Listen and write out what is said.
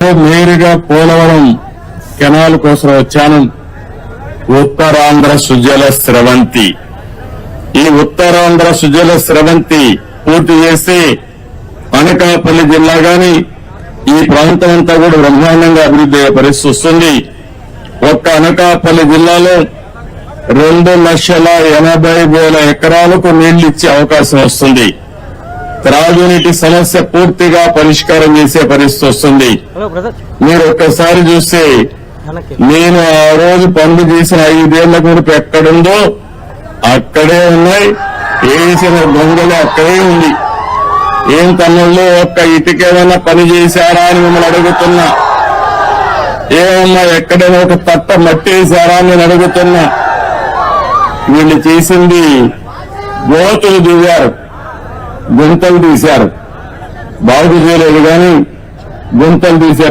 నేరుగా పోలవరం కెనాల్ కోసం వచ్చాను. ఉత్తరాంధ్ర సుజల స్రవంతి, ఈ ఉత్తరాంధ్ర సుజల స్రవంతి పూర్తి చేస్తే అనకాపల్లి జిల్లా గాని ఈ ప్రాంతం అంతా కూడా బ్రహ్మాండంగా అభివృద్ధి అయ్యే పరిస్థితి వస్తుంది. ఒక్క అనకాపల్లి జిల్లాలో 2,80,000 ఎకరాలకు నీళ్లు ఇచ్చే అవకాశం వస్తుంది. త్రాగునీటి సమస్య పూర్తిగా పరిష్కారం చేసే పరిస్థితి వస్తుంది. మీరు ఒక్కసారి చూస్తే నేను ఆ రోజు పనులు చేసిన 5 ఏళ్ల మునుపు ఎక్కడుందో అక్కడే ఉన్నాయి, వేసిన దొంగలు అక్కడే ఉంది. ఏం తమ్ముళ్ళు ఒక్క ఇటుకేమైనా పని చేశారా అని మిమ్మల్ని అడుగుతున్నా. ఏమన్నా ఎక్కడైనా ఒక తట్ట మట్టి వేశారా అని నేను అడుగుతున్నా. వీళ్ళు చేసింది గోతులు దిగారు, గుంతలు తీశారు, బాగు చేయలేదు కానీ గుంతలు తీశారు.